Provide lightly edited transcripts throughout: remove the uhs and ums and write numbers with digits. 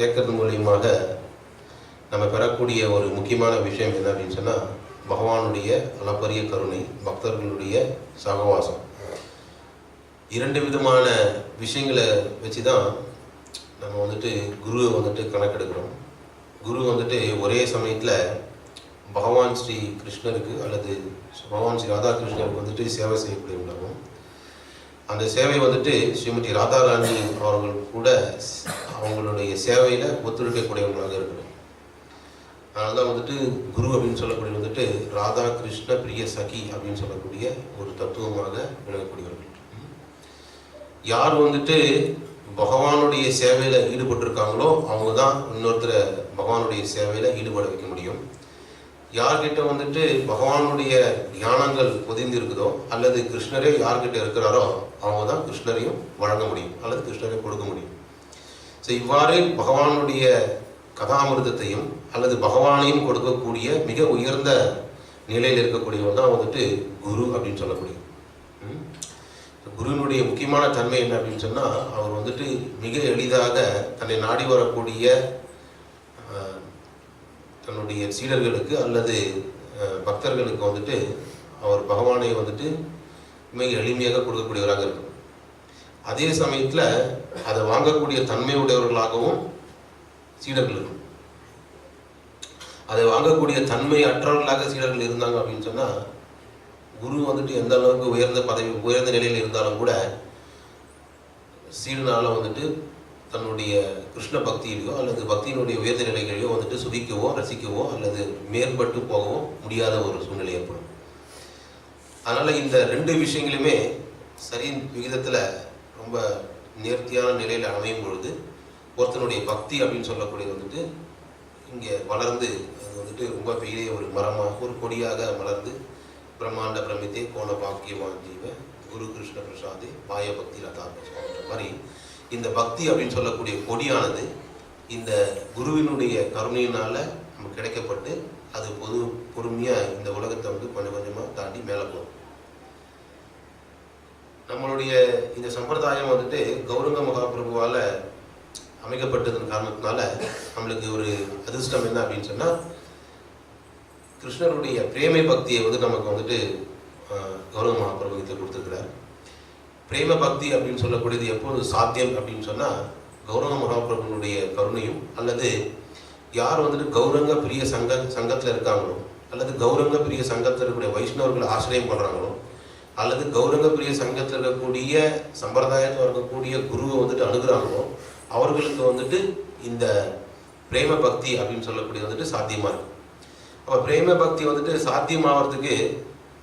கேட்கறது மூலியமாக நம்ம பெறக்கூடிய ஒரு முக்கியமான விஷயம் என்ன அப்படின்னு சொன்னால், பகவானுடைய அளப்பரிய கருணை, பக்தர்களுடைய சகவாசம். இரண்டு விதமான விஷயங்களை வச்சு தான் நம்ம வந்துட்டு குருவை வந்துட்டு கணக்கெடுக்கிறோம். குரு வந்துட்டு ஒரே சமயத்தில் பகவான் ஸ்ரீ கிருஷ்ணருக்கு அல்லது பகவான் ஸ்ரீ ராதாகிருஷ்ணருக்கு வந்துட்டு சேவை செய்யக்கூடியவங்களாகும். அந்த சேவை வந்துட்டு ஸ்ரீமதி ராதாராணி அவர்கள் கூட அவங்களுடைய சேவையில் ஒத்துழைக்கக்கூடியவங்களாக இருக்கணும். அதனால தான் வந்துட்டு குரு அப்படின்னு சொல்லக்கூடிய வந்துட்டு ராதா கிருஷ்ண பிரிய சகி அப்படின்னு சொல்லக்கூடிய ஒரு தத்துவமாக விளங்கக்கூடியவர்கள். யார் வந்துட்டு பகவானுடைய சேவையில் ஈடுபட்டிருக்காங்களோ அவங்க தான் இன்னொருத்தரை பகவானுடைய சேவையில் ஈடுபட வைக்க முடியும். யார்கிட்ட வந்துட்டு பகவானுடைய தியானங்கள் பொதிந்து இருக்குதோ அல்லது கிருஷ்ணரே யார்கிட்ட இருக்கிறாரோ அவங்க தான் கிருஷ்ணரையும் வழங்க முடியும் அல்லது கிருஷ்ணரை கொடுக்க முடியும். ஸோ இவ்வாறு பகவானுடைய கதாமிருதத்தையும் அல்லது பகவானையும் கொடுக்கக்கூடிய மிக உயர்ந்த நிலையில் இருக்கக்கூடியவங்க தான் வந்துட்டு குரு அப்படின்னு சொல்லக்கூடிய. குருவினுடைய முக்கியமான தன்மை என்ன அப்படின்னு சொன்னால், அவர் வந்துட்டு மிக எளிதாக தன்னை நாடி வரக்கூடிய தன்னுடைய சீடர்களுக்கு அல்லது பக்தர்களுக்கு வந்துட்டு அவர் பகவானை வந்துட்டு மிக எளிமையாக கொடுக்கக்கூடியவராக இருக்கும். அதே சமயத்தில் அதை வாங்கக்கூடிய தன்மையுடையவர்களாகவும் சீடர்கள் இருக்கும். அதை வாங்கக்கூடிய தன்மை அற்றவர்களாக சீடர்கள் இருந்தாங்க அப்படின்னு சொன்னால், குரு வந்துட்டு எந்த அளவுக்கு உயர்ந்த நிலையில் இருந்தாலும் கூட சீடனால வந்துட்டு தன்னுடைய கிருஷ்ண பக்தியிலையோ அல்லது பக்தியினுடைய உயர்ந்த நிலைகளையோ வந்துட்டு சுதிக்கவோ ரசிக்கவோ அல்லது மேற்பட்டு போகவோ முடியாத ஒரு சூழ்நிலை ஏற்படும். அதனால் இந்த ரெண்டு விஷயங்களுமே சரி விகிதத்தில் ரொம்ப நேர்த்தியான நிலையில் அமையும் பொழுது ஒருத்தனுடைய பக்தி அப்படின்னு சொல்லக்கூடியது வந்துட்டு இங்கே வளர்ந்து அது வந்துட்டு ரொம்ப பெரிய ஒரு மரமாக ஒரு கொடியாக மலர்ந்து பிரம்மாண்ட பிரமித்தே கோண பாக்கியவான் ஜீவ குரு கிருஷ்ண பிரசாதே பாய பக்தி ரதாபன்ற மாதிரி இந்த பக்தி அப்படின்னு சொல்லக்கூடிய கொடியானது இந்த குருவினுடைய கருணையினால் நமக்கு கிடைக்கப்பட்டு அது பொறுமையாக இந்த உலகத்தை வந்து கொஞ்சம் கொஞ்சமாக தாண்டி மேலே போகும். நம்மளுடைய இந்த சம்பிரதாயம் வந்துட்டு கௌரங்க மகாபிரபுவால் அமைக்கப்பட்டதன் காரணத்தினால நம்மளுக்கு ஒரு அதிர்ஷ்டம் என்ன அப்படின்னு சொன்னால், கிருஷ்ணருடைய பிரேமை பக்தியை வந்து நமக்கு வந்துட்டு கௌரவ மகாபிரபுவத்தில் கொடுத்துருக்கிறார். பிரேம பக்தி அப்படின்னு சொல்லக்கூடியது எப்போது சாத்தியம் அப்படின்னு சொன்னால், கௌரவ மகாபிரபுனுடைய கருணையும் அல்லது யார் வந்துட்டு கௌரங்க பிரிய சங்கத்தில் இருக்காங்களோ அல்லது கௌரங்க பிரிய சங்கத்தில் இருக்கக்கூடிய வைஷ்ணவர்களை ஆசிரியம் பண்ணுறாங்களோ அல்லது கௌரங்க பிரிய சங்கத்தில் இருக்கக்கூடிய சம்பிரதாயத்தில் இருக்கக்கூடிய குருவை வந்துட்டு அணுகிறாங்களோ அவர்களுக்கு வந்துட்டு இந்த பிரேம பக்தி அப்படின்னு சொல்லக்கூடியது வந்துட்டு சாத்தியமாக இருக்கும். அப்போ பிரேம பக்தி வந்துட்டு சாத்தியமாகிறதுக்கு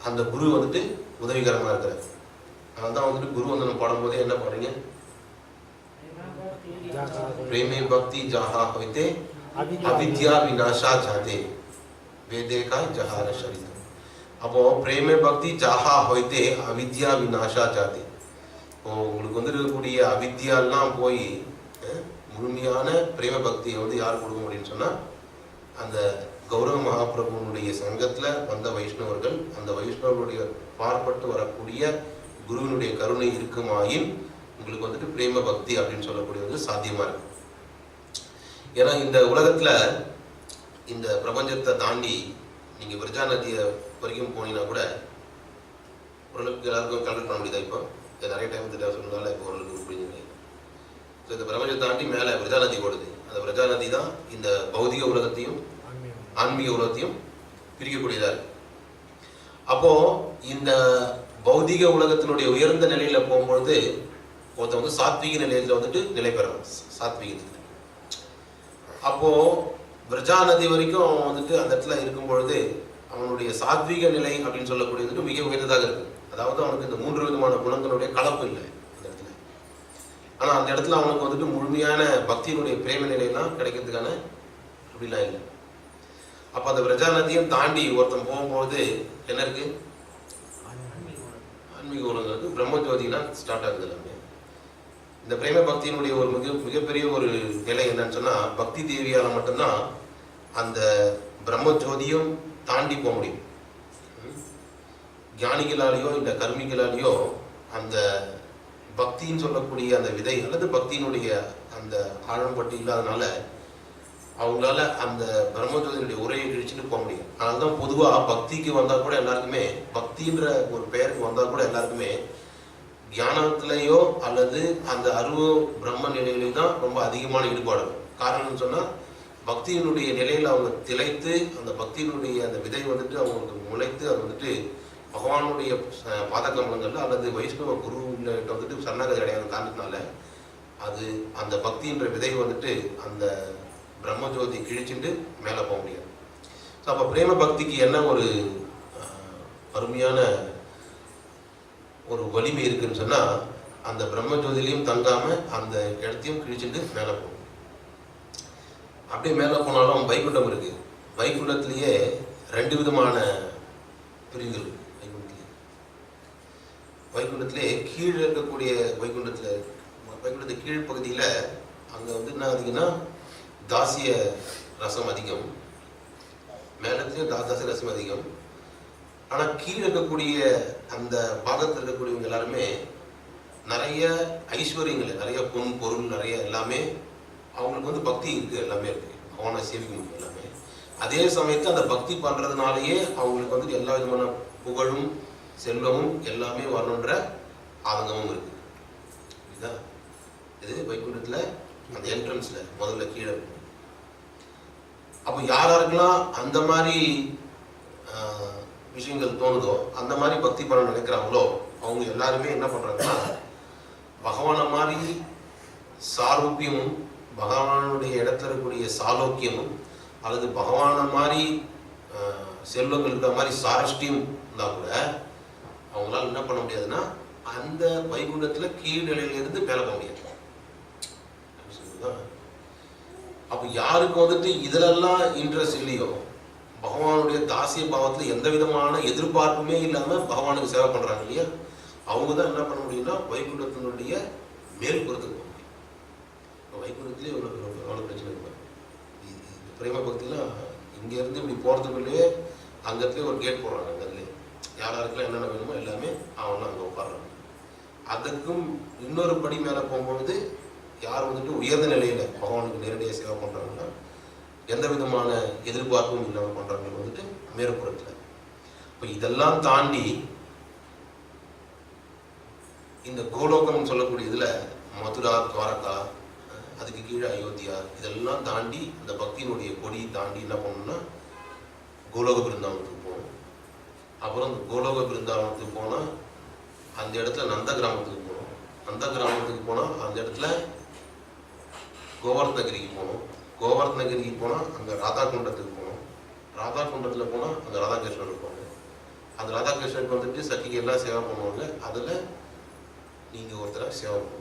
அந்த குரு வந்துட்டு உதவிகரமாக இருக்கிறார். அதனால தான் வந்துட்டு குரு வந்து நம்ம பாடும்போதே என்ன பாடுறீங்க, பிரேமே பக்தி ஜாஹா ஹோய்தே அவித்யா விநாசா ஜாதே வேதேகா ஜஹார ஷரிதம். அப்போ பிரேமே பக்தி ஜாஹா ஹோய்தே அவித்யா விநாசா ஜாதே. இப்போ உங்களுக்கு வந்து இருக்கக்கூடிய அவித்யாலாம் போய் முழுமையான பிரேம பக்தியை வந்து யார் கொடுக்க முடியும்னு சொன்னால், அந்த கௌரவ மகாபிரபுனுடைய சங்கத்தில் வந்த வைஷ்ணவர்கள், அந்த வைஷ்ணவருடைய பார்ப்பட்டு வரக்கூடிய குருவினுடைய கருணை இருக்குமாயின் உங்களுக்கு வந்துட்டு பிரேம பக்தி அப்படின்னு சொல்லக்கூடியது சாத்தியமாக இருக்கு. ஏன்னா இந்த உலகத்தில் இந்த பிரபஞ்சத்தை தாண்டி நீங்கள் விரஜா நதியை வரைக்கும் போனீங்கன்னா கூட ஓரளவுக்கு எல்லாருக்கும் கல்குலேட் பண்ண முடியுதா? இப்போ நிறைய டைம் தெரியாது சொன்னதால இப்போ ஓரளவுக்கு புரிஞ்சுங்க. ஸோ இந்த பிரபஞ்சத்தை தாண்டி மேலே விரஜா நதி ஓடுது. அந்த விரஜா நதி தான் இந்த பௌதிக உலகத்தையும் ஆன்மீக உலகத்தையும் பிரிக்கக்கூடியதாக இருக்கு. அப்போ இந்த பௌதிக உலகத்தினுடைய உயர்ந்த நிலையில போகும்பொழுது ஒருத்தன் வந்து சாத்வீக நிலையில வந்துட்டு நிலை பெறணும். சாத்வீகத்துக்கு அப்போ விரஜா நதி வரைக்கும் அவன் வந்துட்டு அந்த இடத்துல இருக்கும் பொழுது அவனுடைய சாத்வீக நிலை அப்படின்னு சொல்லக்கூடியது மிக உயர்ந்ததாக இருக்கு. அதாவது அவனுக்கு இந்த 3 விதமான குணங்களுடைய கலப்பு இல்லை அந்த இடத்துல. ஆனா அந்த இடத்துல அவனுக்கு வந்துட்டு முழுமையான பக்தியினுடைய பிரேம நிலையெல்லாம் கிடைக்கிறதுக்கான அப்படிலாம் இல்லை. அப்போ அந்த விரஜா நதியும் தாண்டி ஒருத்தன் போகும்போது என்ன இருக்கு, ஆன்மீக உலகம் இருக்கு. பிரம்மஜோதினா ஸ்டார்ட் ஆகுது எல்லாமே. இந்த பிரேம பக்தியினுடைய ஒரு மிகப்பெரிய ஒரு நிலை என்னன்னு சொன்னா, பக்தி தேவியால மட்டும்தான் அந்த பிரம்மஜோதியும் தாண்டி போக முடியும். ஞானிகளாலேயோ இந்த கர்மிகளாலேயோ அந்த பக்தின்னு சொல்லக்கூடிய அந்த விதை அல்லது பக்தியினுடைய அந்த ஆழம்பட்டு இல்லாதனால அவங்களால அந்த பிரம்மஜோதியினுடைய உரையை கிழிச்சுட்டு போக முடியும். அதனால தான் பொதுவாக பக்திக்கு வந்தால் கூட எல்லாருக்குமே, பக்தின்ற ஒரு பெயருக்கு வந்தால் கூட எல்லாருக்குமே தியானத்திலேயோ அல்லது அந்த அருவ பிரம்ம நிலையிலையும் தான் ரொம்ப அதிகமான ஈடுபாடு. காரணம்னு சொன்னால் பக்தியினுடைய நிலையில் அவங்க திளைத்து அந்த பக்தியினுடைய அந்த விதை வந்துட்டு அவங்களுக்கு முளைத்து அது வந்துட்டு பகவானுடைய பாதகமலங்கள்ல அல்லது வைஷ்ணவ குருவிட்ட வந்துட்டு சரணாகதி அடையாத காரணத்தினால அது அந்த பக்தின்ற விதை வந்துட்டு அந்த பிரம்மஜோதி கிழிச்சுட்டு மேலே போக முடியாது. ஸோ அப்போ பிரேம பக்திக்கு என்ன ஒரு அருமையான ஒரு வலிமை இருக்குன்னு சொன்னால், அந்த பிரம்மஜோதிலையும் தங்காமல் அந்த இடத்தையும் கிழிச்சுட்டு மேலே போகும். அப்படியே மேலே போனாலும் வைகுண்டம் இருக்குது. வைகுண்டத்திலேயே 2 விதமான பிரிவுகள் வைகுண்டத்திலே கீழே இருக்கக்கூடிய வைகுண்டத்து கீழ்ப்பகுதியில் அங்கே வந்து என்ன அதிகம்னா தாசிய ரசம் அதிகம், மேலத்துலேயும் தாசிய ரசம் அதிகம். ஆனால் கீழே இருக்கக்கூடிய அந்த பாகத்தில் இருக்கக்கூடியவங்க எல்லாருமே நிறைய ஐஸ்வர்யங்கள், நிறைய பொன் பொருள், நிறைய எல்லாமே அவங்களுக்கு வந்து பக்தி இருக்குது, எல்லாமே இருக்குது, அவனை சேவிக்க முடியும் எல்லாமே. அதே சமயத்தில் அந்த பக்தி பண்ணுறதுனாலேயே அவங்களுக்கு வந்து எல்லா விதமான புகழும் செல்வமும் எல்லாமே வரணுன்ற ஆதங்கமும் இருக்குது. இதுதான் இது வைகுண்டத்தில் அந்த என்ட்ரன்ஸில் முதல்ல கீழே இருக்கும். அப்போ யாருக்கெல்லாம் அந்த மாதிரி விஷயங்கள் தோணுதோ, அந்த மாதிரி பக்தி பண்ண நினைக்கிறாங்களோ, அவங்க எல்லாருமே என்ன பண்ணுறாங்கன்னா பகவானை மாதிரி சாரூபியமும் பகவானுடைய இடத்துல இருக்கக்கூடிய சாலோக்கியமும் அல்லது பகவானை மாதிரி செல்வங்கள் இருக்கிற மாதிரி சாரஷ்டியும் இருந்தால் கூட அவங்களால என்ன பண்ண முடியாதுன்னா அந்த வைகுண்டத்தில் கீழ்நிலையிலிருந்து மேலே போக முடியாது. அப்போ யாருக்கு வந்துட்டு இதிலெல்லாம் இன்ட்ரெஸ்ட் இல்லையோ, பகவானுடைய தாசிய பாவத்தில் எந்த விதமான எதிர்பார்ப்புமே இல்லாமல் பகவானுக்கு சேவை பண்ணுறாங்க இல்லையா, அவங்க தான் என்ன பண்ண முடியும்னா வைகுண்டத்தினுடைய மேல்புறத்துக்கு போக முடியும். இப்போ வைகுண்டத்துலேயே எவ்வளோ பிரச்சனை இருக்கும். பிரேம பக்திலாம் இங்கேருந்து இப்படி போகிறதுக்குள்ளேயே அங்கத்துலேயே ஒரு கேட் போடுறாங்க. அங்கத்துலேயே யாராருக்கெல்லாம் என்னென்ன வேணுமோ எல்லாமே அவங்களாம் அங்கே உட்காடுறாங்க. அதுக்கும் இன்னொரு படி மேலே போகும்பொழுது யார் வந்துட்டு உயர்ந்த நிலையில் பகவானுக்கு நேரடியாக சேவை பண்ணுறாங்கன்னா எந்த விதமான எதிர்பார்ப்பும் இல்லாமல் பண்ணுறாங்க வந்துட்டு மேற்புறத்தில். இப்போ இதெல்லாம் தாண்டி இந்த கோலோகம்னு சொல்லக்கூடிய இதில் மதுரா, துவாரகா, அதுக்கு கீழே அயோத்தியா, இதெல்லாம் தாண்டி இந்த பக்தியினுடைய கொடி தாண்டி என்ன பண்ணணும்னா கோலோக பிருந்தாவனத்துக்கு போகணும். அப்புறம் இந்த கோலோக பிருந்தாவனத்துக்கு போனால் அந்த இடத்துல நந்த கிராமத்துக்கு போகணும். நந்த கிராமத்துக்கு போனால் அந்த இடத்துல கோவர்த்தனகிரிக்கு போகணும். கோவர்த்தனகிரிக்கு போனால் அங்கே ராதா குண்டத்துக்கு போகணும். ராதா குண்டத்தில் போனால் அங்கே ராதாகிருஷ்ணன் இருப்பாங்க. அந்த ராதாகிருஷ்ணனுக்கு வந்துட்டு சக்கிக்கு எல்லாம் சேவை பண்ணுவாங்க. அதில் நீங்கள் ஒருத்தரை சேவை பண்ணுவோம்.